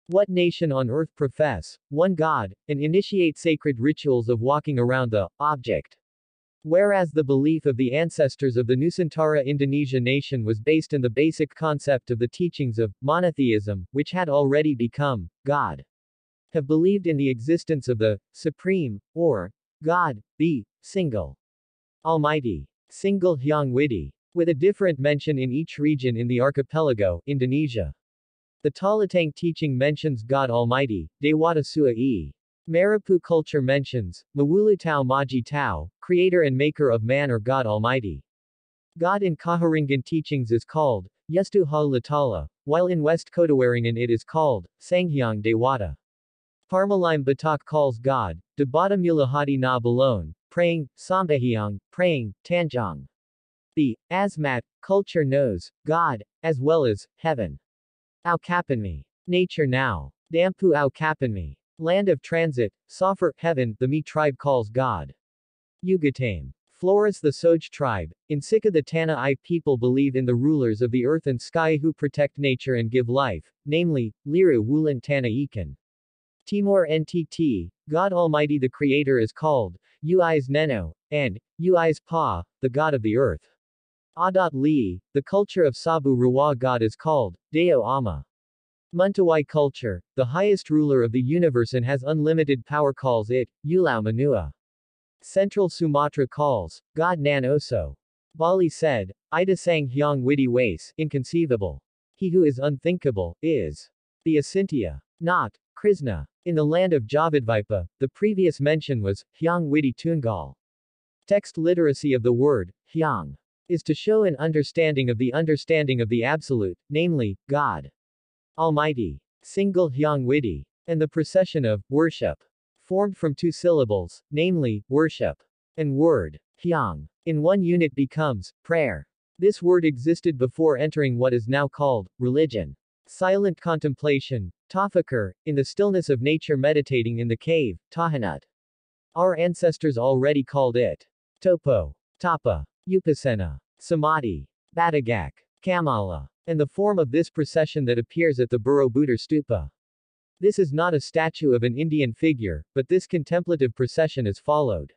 What nation on earth profess one God, and initiate sacred rituals of walking around the object? Whereas the belief of the ancestors of the Nusantara Indonesia nation was based in the basic concept of the teachings of monotheism, which had already become God. Have believed in the existence of the Supreme, or God, the single, Almighty, single Hyang Widi, with a different mention in each region in the archipelago, Indonesia. The Talatang teaching mentions God Almighty, Dewata Sua e. Marapu culture mentions, Mawulu Tao Maji Tao, creator and maker of man or God Almighty. God in Kaharingan teachings is called, Yestu Ha Latala, while in West Kotawaringan it is called, Sanghyang Dewata. Parmalime Batak calls God, Debata Mulahati na Balone, praying, Sambahyang, praying, Tanjong. The Asmat culture knows God, as well as heaven. Au Kapanmi. Nature now. Dampu Au Kapanmi. Land of transit, Sofar, heaven, the Mi tribe calls God. Yugatame. Flores the Soj tribe, in Sika the Tana I people believe in the rulers of the earth and sky who protect nature and give life, namely, Liru Wulan Tana Ikan. Timor NTT, God Almighty the Creator is called, Uis Neno, and, Uis Pa, the God of the earth. Adat Li, the culture of Sabu Rawa God is called, Deo Ama. Muntawai culture, the highest ruler of the universe and has unlimited power calls it, Ulau Manua. Central Sumatra calls, God Nan Oso. Bali said, Ida Sang Hyang Widi Wais, inconceivable. He who is unthinkable, is. The Asintia. Not, Krishna. In the land of Javidvipa, the previous mention was, Hyang Widi Tungal. Text literacy of the word, Hyang, is to show an understanding of the absolute, namely, God Almighty, single Hyang Widi, and the procession of worship, formed from two syllables, namely, worship and word, Hyang, in one unit becomes prayer. This word existed before entering what is now called religion. Silent contemplation, Tafakkur, in the stillness of nature meditating in the cave, Tahanut. Our ancestors already called it Topo, Tapa, Upasena, Samadhi, Batagak, Kamala, and the form of this procession that appears at the Borobudur Stupa. This is not a statue of an Indian figure, but this contemplative procession is followed.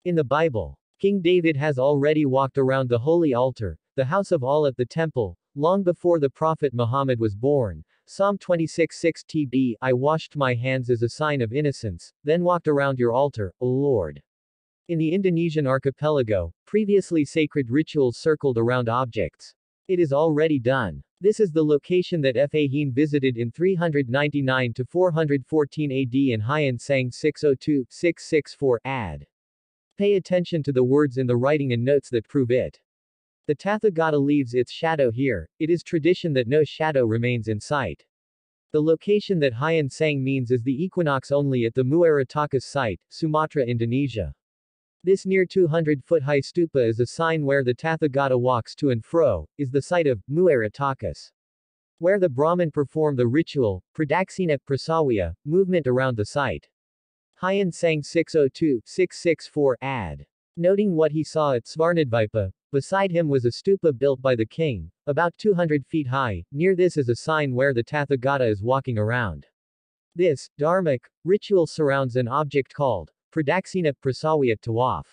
In the Bible, King David has already walked around the holy altar, the house of all at the temple, long before the Prophet Muhammad was born. Psalm 26:6 TB, I washed my hands as a sign of innocence, then walked around your altar, O Lord. In the Indonesian archipelago, previously sacred rituals circled around objects. It is already done. This is the location that Fahin visited in 399 to 414 AD and Hyan Sang 602-664 AD. Pay attention to the words in the writing and notes that prove it. The Tathagata leaves its shadow here. It is tradition that no shadow remains in sight. The location that Hyan Sang means is the equinox only at the Muaratakas site, Sumatra, Indonesia. This near 200-foot-high stupa is a sign where the Tathagata walks to and fro, is the site of Muaratakas, where the Brahmin perform the ritual, Pradaksina Prasawiya, movement around the site. Hyan Sang 602-664 AD. Noting what he saw at Svarnadvipa, beside him was a stupa built by the king, about 200 feet high, near this is a sign where the Tathagata is walking around. This, dharmic, ritual surrounds an object called Pradaksina Prasawiya Tawaf.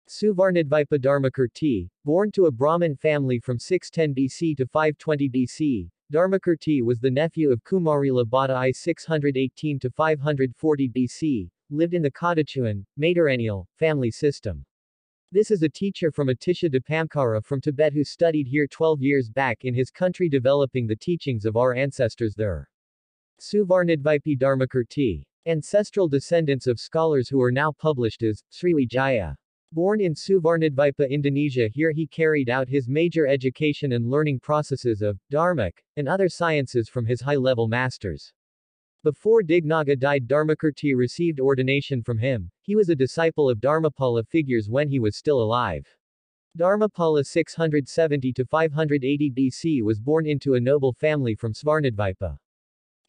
Suvarnadvipa Dharmakirti, born to a Brahmin family from 610 BC to 520 BC, Dharmakirti was the nephew of Kumarila Bhatta I 618 to 540 BC, lived in the Kadachuan, matrilineal, family system. This is a teacher from Atisha Dipamkara from Tibet who studied here 12 years back in his country developing the teachings of our ancestors there. Suvarnadvipa Dharmakirti. Ancestral descendants of scholars who are now published as Sriwijaya. Born in Suvarnadvipa, Indonesia, here he carried out his major education and learning processes of Dharmic and other sciences from his high-level masters. Before Dignaga died, Dharmakirti received ordination from him. He was a disciple of Dharmapala figures when he was still alive. Dharmapala 670 to 580 BC was born into a noble family from Svarnadvipa.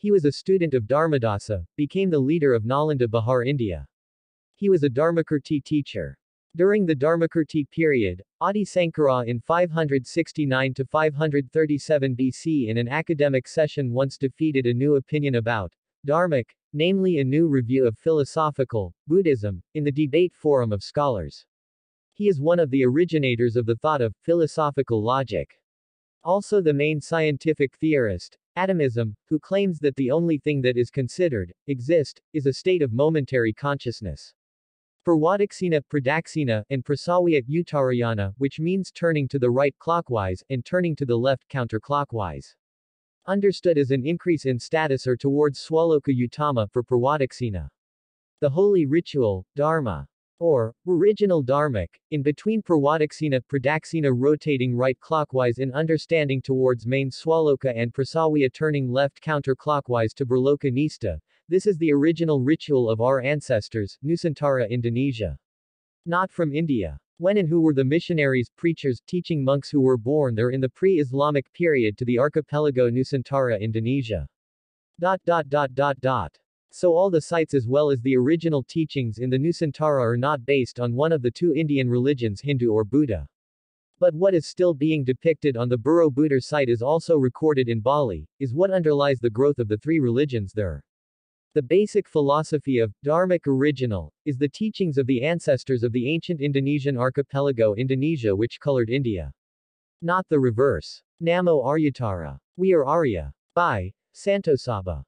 He was a student of Dharmadasa, became the leader of Nalanda Bihar, India. He was a Dharmakirti teacher. During the Dharmakirti period, Adi Sankara in 569 to 537 BC in an academic session once defeated a new opinion about Dharmic, namely a new review of philosophical Buddhism, in the debate forum of scholars. He is one of the originators of the thought of philosophical logic. Also the main scientific theorist, atomism, who claims that the only thing that is considered, exist, is a state of momentary consciousness. Purwadaksina, Pradaksina, and Prasawya Uttarayana, which means turning to the right clockwise, and turning to the left counterclockwise. Understood as an increase in status or towards Swaloka Uttama for Purwadaksina. The holy ritual, Dharma, or original Dharmic, in between Purwadaksina, Pradaksina rotating right clockwise in understanding towards main Swaloka and Prasawya turning left counterclockwise to Berloka Nista. This is the original ritual of our ancestors, Nusantara Indonesia. Not from India. When and who were the missionaries, preachers, teaching monks who were born there in the pre-Islamic period to the archipelago Nusantara Indonesia. So all the sites as well as the original teachings in the Nusantara are not based on one of the two Indian religions, Hindu or Buddha. But what is still being depicted on the Borobudur site is also recorded in Bali, is what underlies the growth of the three religions there. The basic philosophy of Dharmic original is the teachings of the ancestors of the ancient Indonesian archipelago Indonesia which colored India. Not the reverse. Namo Aryatara. We are Arya. By Santo Saba.